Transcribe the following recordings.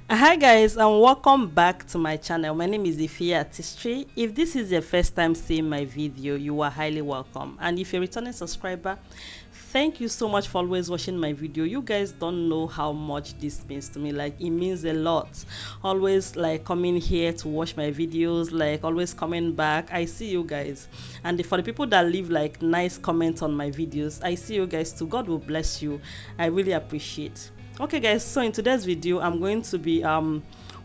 Hi guys, and welcome back to my channel. My name is Ifeyi Artistry. If this is your first time seeing my video, you are highly welcome. And if you're a returning subscriber, thank you so much for always watching my video. You guys don't know how much this means to me. Like, it means a lot. Always like coming here to watch my videos, like always coming back. I see you guys. And for the people that leave like nice comments on my videos, I see you guys too. God will bless you. I really appreciate. Okay guys, so in today's video I'm going to be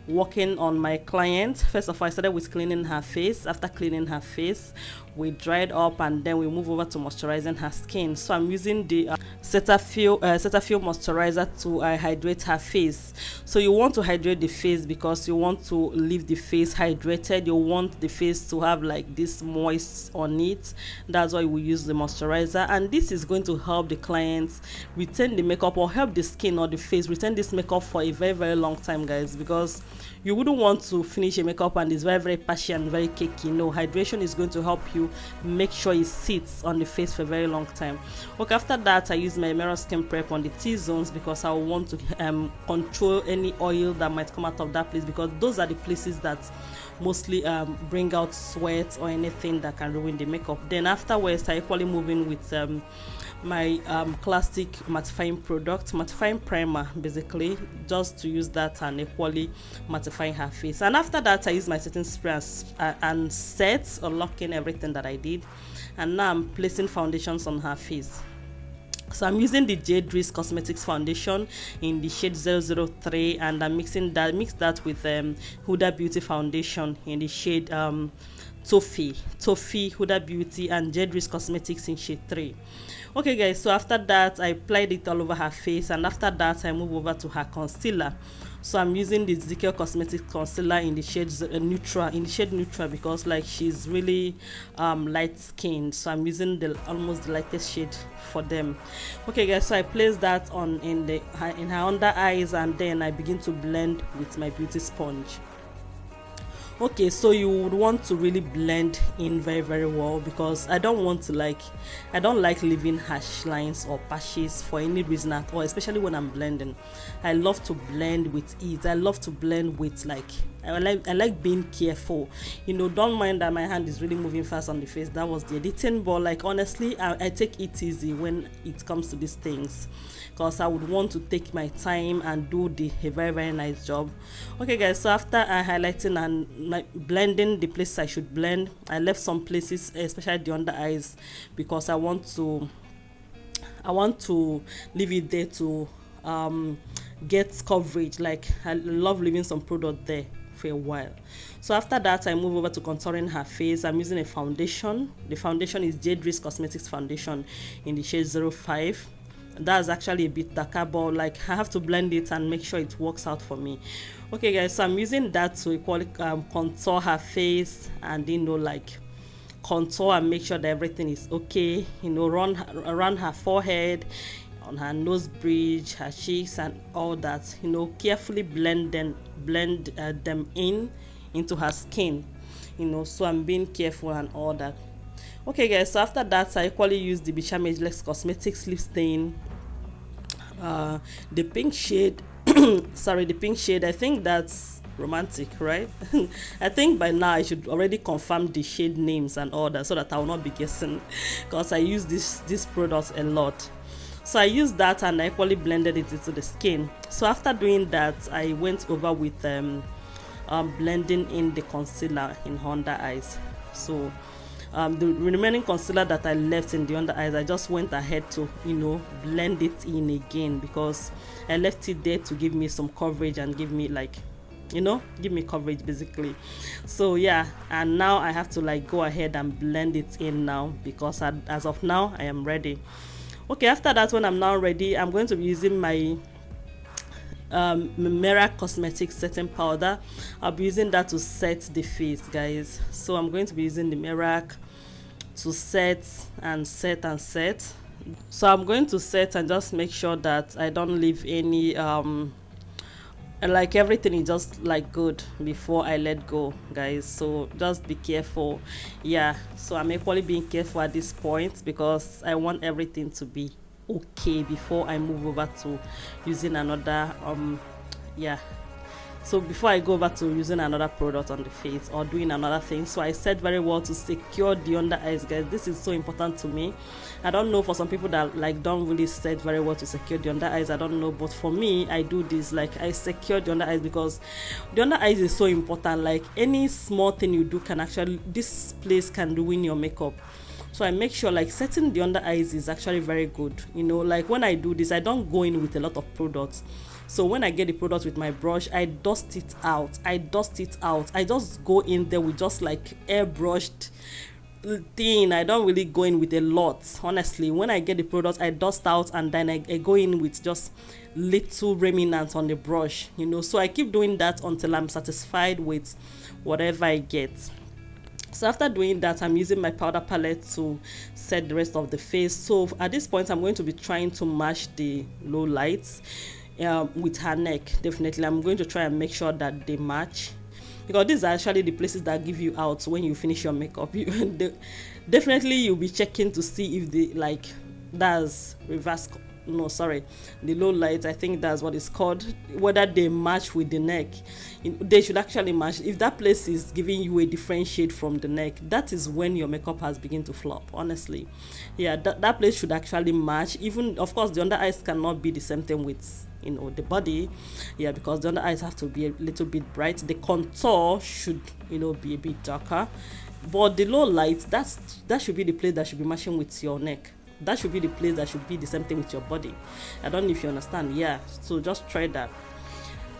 working on my client. First of all, I started with cleaning her face. After cleaning her face, we dried up and then we move over to moisturizing her skin. So I'm using the Cetaphil moisturizer to hydrate her face. So you want to hydrate the face because you want to leave the face hydrated. You want the face to have like this moist on it. That's why we use the moisturizer, and this is going to help the clients retain the makeup, or help the skin or the face retain this makeup for a very long time, guys, because you wouldn't want to finish a makeup and it's very patchy and very cakey. No, hydration is going to help you make sure it sits on the face for a very long time. Okay, after that I use my Merak skin prep on the T-zones because I want to control any oil that might come out of that place, because those are the places that mostly bring out sweat or anything that can ruin the makeup. Then afterwards I equally move in with my classic mattifying product, mattifying primer, basically just to use that and equally mattifying her face. And after that I use my setting spray and set or lock in everything that I did, and now I'm placing foundations on her face. So I'm using the Jaydriz Cosmetics foundation in the shade 003, and I'm mix that with Huda Beauty foundation in the shade Toffee, Huda Beauty, and Jaydriz Cosmetics in shade 3. Okay guys, so after that I applied it all over her face, and after that I move over to her concealer. So I'm using the Zikel Cosmetics concealer in the shade neutral, because like she's really light skinned, so I'm using the almost the lightest shade for them. Okay guys, so I place that on in her under eyes, and then I begin to blend with my beauty sponge. Okay, so you would want to really blend in very well, because I don't like leaving harsh lines or patches for any reason at all, especially when I'm blending. I love to blend with ease. I love to blend with I like being careful. Don't mind that my hand is really moving fast on the face. That was the editing, but like honestly I take it easy when it comes to these things, because I would want to take my time and do a very nice job. Okay guys, so after highlighting and blending the places I should blend, I left some places, especially the under eyes, because I want to leave it there to get coverage. Like, I love leaving some product there for a while. So after that I move over to contouring her face. I'm using a foundation. The foundation is Jaydriz Cosmetics foundation in the shade 05. That's actually a bit darker, but like I have to blend it and make sure it works out for me. Okay guys, so I'm using that to equally contour her face, and like contour and make sure that everything is okay. Around her forehead, on her nose bridge, her cheeks, and all that. Carefully blend them into her skin. So I'm being careful and all that. Okay guys, so after that I equally use the Becharmageless Cosmetics lip stain, the pink shade sorry, the pink shade. I think that's romantic, right? I think by now I should already confirm the shade names and all that, so that I will not be guessing, because I use this product a lot. So I used that and I equally blended it into the skin. So after doing that I went over with blending in the concealer in her under eyes. So the remaining concealer that I left in the under eyes, I just went ahead to blend it in again, because I left it there to give me some coverage and give me coverage basically. So yeah, and now I have to go ahead and blend it in now, because as of now I am ready. Okay, after that, when I'm now ready, I'm going to be using my Merak Cosmetics setting powder. I'll be using that to set the face, guys. So I'm going to be using the Merak to set and set and set. So I'm going to set and just make sure that I don't leave any everything is just good before I let go, guys. So just be careful. Yeah, so I'm equally being careful at this point, because I want everything to be okay before I move over to using another So before I go back to using another product on the face or doing another thing, so I said very well to secure the under eyes, guys. This is so important to me. I don't know, for some people that like don't really set very well to secure the under eyes, I don't know, but for me, I do this. Like, I secure the under eyes because the under eyes is so important. Like, any small thing you do can actually, this place can ruin your makeup. So I make sure like setting the under eyes is actually very good. You know, like when I do this, I don't go in with a lot of products. So when I get the product with my brush, I dust it out. I just go in there with just like airbrushed thing. I don't really go in with a lot, honestly. When I get the product, I dust out, and then I go in with just little remnants on the brush, you know. So I keep doing that until I'm satisfied with whatever I get. So after doing that, I'm using my powder palette to set the rest of the face. So at this point, I'm going to be trying to match the low lights with her neck. Definitely, I'm going to try and make sure that they match, because these are actually the places that give you out when you finish your makeup. Definitely you'll be checking to see if the like that's reverse, no sorry, the low light, I think that's what it's called, whether they match with the neck. They should actually match. If that place is giving you a different shade from the neck, that is when your makeup has begun to flop, honestly. Yeah, that place should actually match. Even, of course, the under eyes cannot be the same thing with, you know, the body. Yeah, because the under eyes have to be a little bit bright. The contour should, you know, be a bit darker, but the low light, that should be the place that should be matching with your neck. That should be the place that should be the same thing with your body. I don't know if you understand. Yeah, so just try that.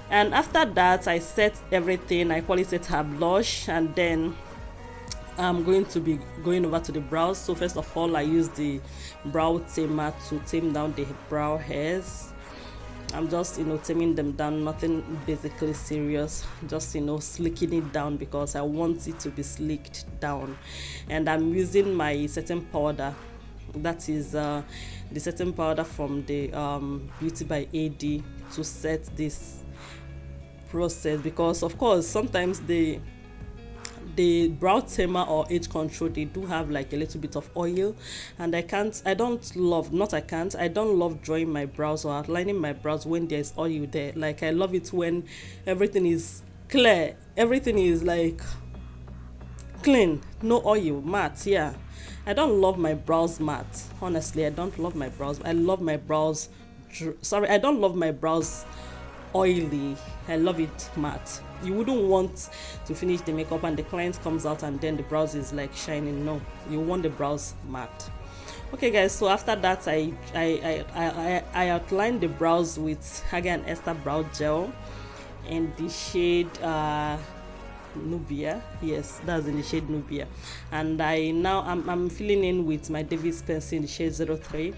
And after that, I set everything. I quality set her blush, and then I'm going to be going over to the brows. So first of all, I use the brow tamer to tame down the brow hairs. I'm just, you know, taming them down, nothing basically serious, just, you know, slicking it down because I want it to be slicked down. And I'm using my setting powder. That is the setting powder from the Beauty by AD to set this process, because of course sometimes the brow tamer or age control, they do have like a little bit of oil, and I don't love drawing my brows or outlining my brows when there's oil there. Like, I love it when everything is clear, everything is like clean, no oil, matte. Yeah, I don't love my brows matte, honestly. I don't love my brows. I love my brows I don't love my brows oily. I love it matte. You wouldn't want to finish the makeup and the client comes out and then the brows is like shining. No, you want the brows matte. Okay guys, so after that I outlined the brows with Hager and Esther brow gel in the shade Nubia. Yes, that's in the shade Nubia. And I'm filling in with my David's pencil in the shade 03.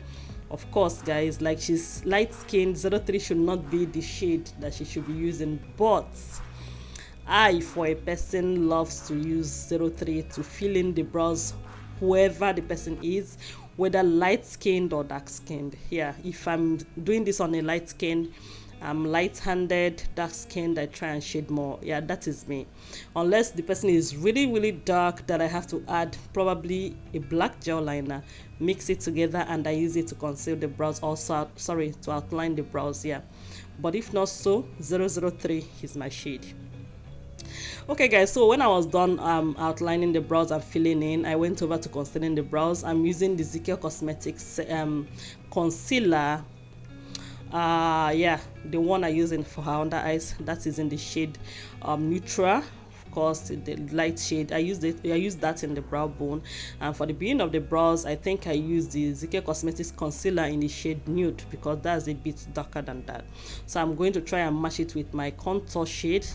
Of course guys, like, she's light skinned, 03 should not be the shade that she should be using, but I, for a person, loves to use 03 to fill in the brows, whoever the person is, whether light skinned or dark skinned. Yeah, if I'm doing this on a light skin, I'm light-handed, dark-skinned, I try and shade more. Yeah, that is me. Unless the person is really, really dark, that I have to add probably a black gel liner, mix it together, and I use it to conceal the brows, also, sorry, to outline the brows, yeah. But if not so, 003 is my shade. Okay guys, so when I was done outlining the brows and filling in, I went over to concealing the brows. I'm using the Zikel Cosmetics concealer. Yeah, the one I use for her under eyes, that is in the shade neutral. Of course, the light shade, I use that in the brow bone. And for the beginning of the brows, I think I use the Zikel Cosmetics concealer in the shade nude, because that's a bit darker than that. So I'm going to try and match it with my contour shade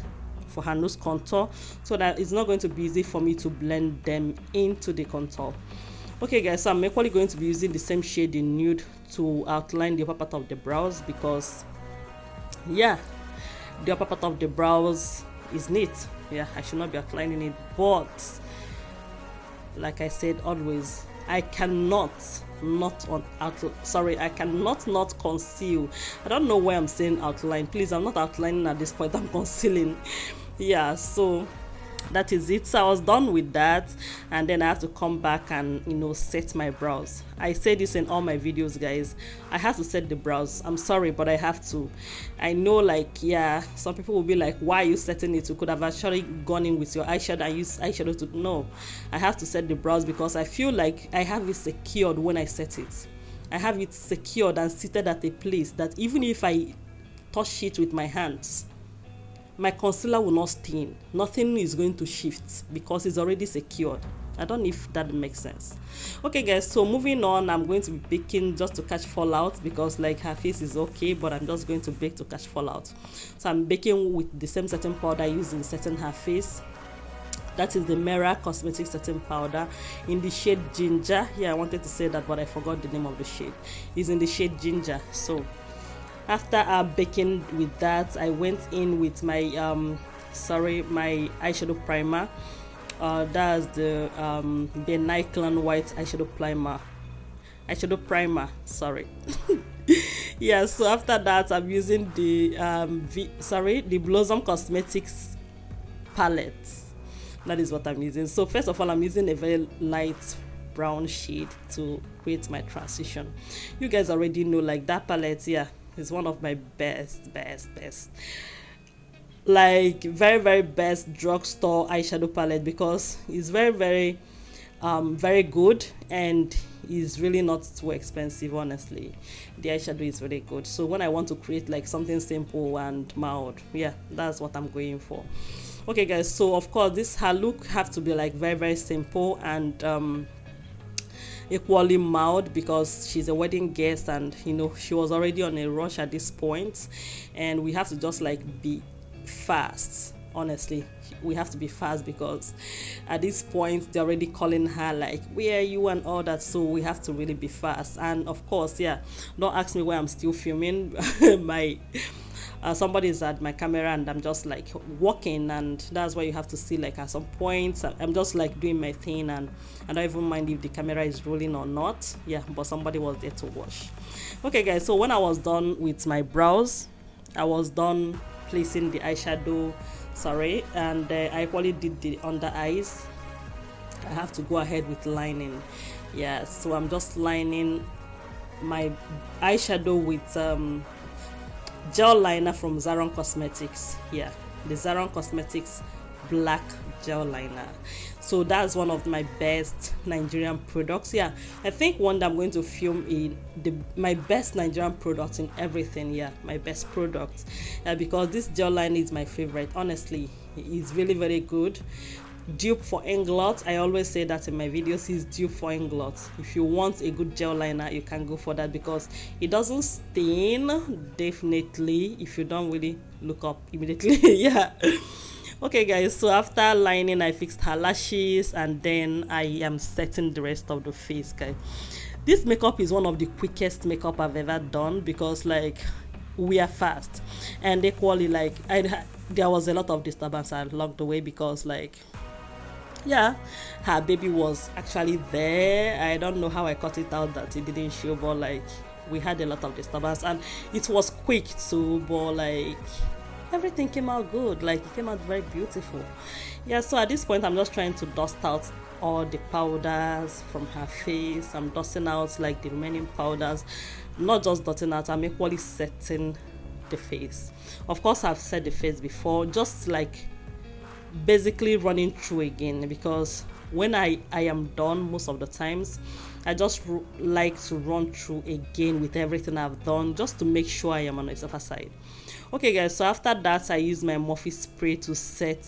for her nose contour, so that it's not going to be easy for me to blend them into the contour. Okay guys, so I'm equally going to be using the same shade in nude to outline the upper part of the brows, because yeah, the upper part of the brows is neat. Yeah, I should not be outlining it, but like I said, always, I cannot not conceal. I don't know why I'm saying outline. Please, I'm not outlining at this point, I'm concealing. Yeah, so That is it. So I was done with that, and then I have to come back and set my brows. I say this in all my videos, guys. I have to set the brows. I'm sorry, but I have to. I know, like, yeah, some people will be like, why are you setting it? You could have actually gone in with your eyeshadow and used eyeshadow to. No, I have to set the brows because I feel like I have it secured when I set it. I have it secured and seated at a place that even if I touch it with my hands, my concealer will not stain. Nothing is going to shift because it's already secured. I don't know if that makes sense. Okay, guys, so moving on, I'm going to be baking just to catch fallout because, like, her face is okay, but I'm just going to bake to catch fallout. So I'm baking with the same setting powder I used in setting her face. That is the Merak cosmetic setting powder in the shade ginger. Yeah, I wanted to say that, but I forgot the name of the shade. It's in the shade ginger. So after baking with that, I went in with my my eyeshadow primer. That's the Becharm white eyeshadow primer. Sorry. Yeah. So after that, I'm using the the Blossom Cosmetics palette. That is what I'm using. So first of all, I'm using a very light brown shade to create my transition. You guys already know, like, that palette, yeah, is one of my best, like, very best drugstore eyeshadow palette because it's very good and is really not too expensive. Honestly, the eyeshadow is really good. So when I want to create like something simple and mild, yeah, that's what I'm going for. Okay, guys, so of course her look have to be like very simple and equally mild because she's a wedding guest and she was already on a rush at this point, and we have to just like be fast. Honestly, we have to be fast because at this point they're already calling her like, where are you and all that, so we have to really be fast. And of course, yeah, don't ask me why I'm still filming. My somebody's at my camera and I'm just like walking, and that's why you have to see, like, at some points I'm just like doing my thing and I don't even mind if the camera is rolling or not. Yeah, but somebody was there to watch. Okay, guys, so when I was done with my brows, I was done placing the eyeshadow, and I equally did the under eyes. I have to go ahead with lining. Yeah, so I'm just lining my eyeshadow with gel liner from Zaron Cosmetics. Yeah, the Zaron Cosmetics black gel liner. So that's one of my best Nigerian products. Yeah, I think one that I'm going to film in my best Nigerian product in everything. Yeah, my best product, because this gel liner is my favorite. Honestly, it's really very good. Dupe for Inglot. I always say that in my videos, is dupe for Inglot. If you want a good gel liner, you can go for that because it doesn't stain, definitely, if you don't really look up immediately. Yeah. Okay, guys, so after lining, I fixed her lashes and then I am setting the rest of the face, guys. This makeup is one of the quickest makeup I've ever done because, like, we are fast, and equally, like, there was a lot of disturbance along the way because, like, yeah, her baby was actually there. I don't know how I cut it out that it didn't show, but like, we had a lot of disturbance and it was quick too, but like, everything came out good. Like, it came out very beautiful. Yeah, so at this point I'm just trying to dust out all the powders from her face. I'm dusting out like the remaining powders, not just dusting out, I'm equally setting the face. Of course, I've set the face before, just like basically running through again, because when I am done, most of the times I just like to run through again with everything I've done just to make sure I am on the safer side. Okay, guys, so after that I use my Morphe spray to set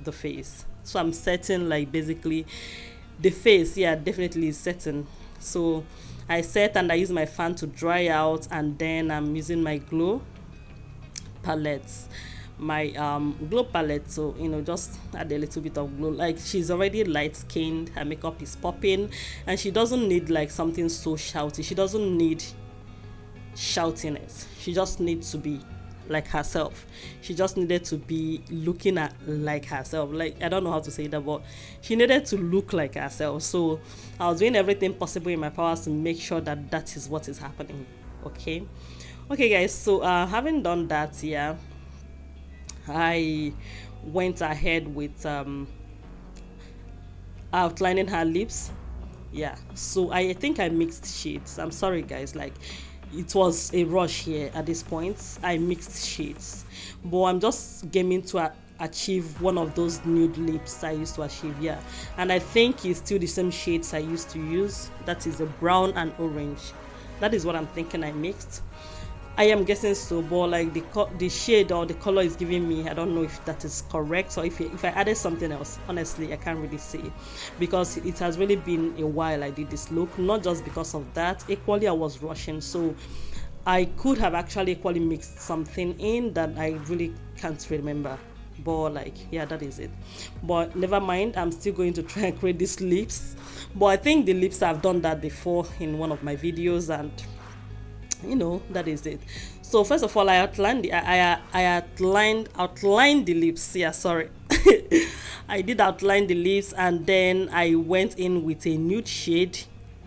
the face. So I'm setting, like, basically the face. Yeah, definitely setting. So I set and I use my fan to dry out, and then I'm using my glow palettes, my glow palette, so just add a little bit of glow. Like, she's already light skinned, her makeup is popping, and she doesn't need like something so shouty. She doesn't need shoutiness. She just needs to be like herself. She just needed to be looking at like herself. Like, I don't know how to say that, but she needed to look like herself. So I was doing everything possible in my powers to make sure that that is what is happening. Okay, guys, so having done that, yeah, I went ahead with outlining her lips. Yeah, so I think I mixed shades. I'm sorry guys, like it was a rush here at this point. I mixed shades, but I'm just gaming to achieve one of those nude lips I used to achieve. Yeah, and I think it's still the same shades I used to use. That is a brown and orange. That is what I'm thinking I mixed. I am guessing so, but like the shade or the color is giving me, I don't know if that is correct or if I added something else. Honestly, I can't really say, because it has really been a while I did this look. Not just because of that, equally I was rushing, so I could have actually equally mixed something in that I really can't remember. But like, yeah, that is it. But never mind, I'm still going to try and create these lips. But I think the lips, I've done that before in one of my videos, and you know, that is it. So first of all, I outlined outlined the lips. Yeah, sorry. I did outline the lips, and then I went in with a nude shade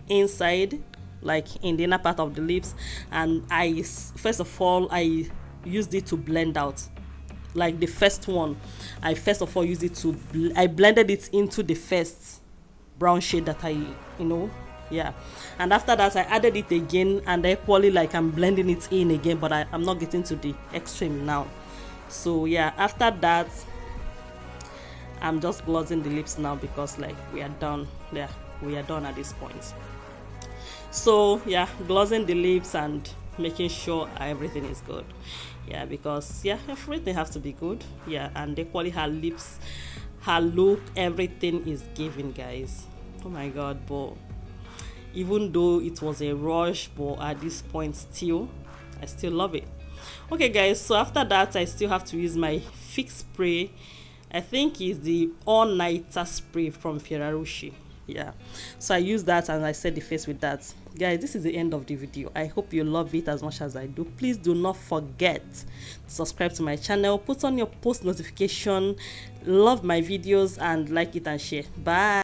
inside, like in the inner part of the lips. And first of all, I used it to blend out, like the first one. I first of all used it to I blended it into the first brown shade that yeah. And after that, I added it again, and equally like I'm blending it in again, but I'm not getting to the extreme now. So yeah, after that, I'm just glossing the lips now, because like we are done. Yeah, we are done at this point. So yeah, glossing the lips and making sure everything is good. Yeah, because yeah, everything has to be good. Yeah, and equally her lips, her look, everything is giving, guys. Oh my god, but even though it was a rush, but at this point I still love it. Okay guys, so after that, I still have to use my fix spray. I think it's the all-nighter spray from Ferraroshi. Yeah, so I use that, and I set the face with that. Guys, this is the end of the video. I hope you love it as much as I do. Please do not forget to subscribe to my channel, put on your post notification, love my videos, and like it and share. Bye.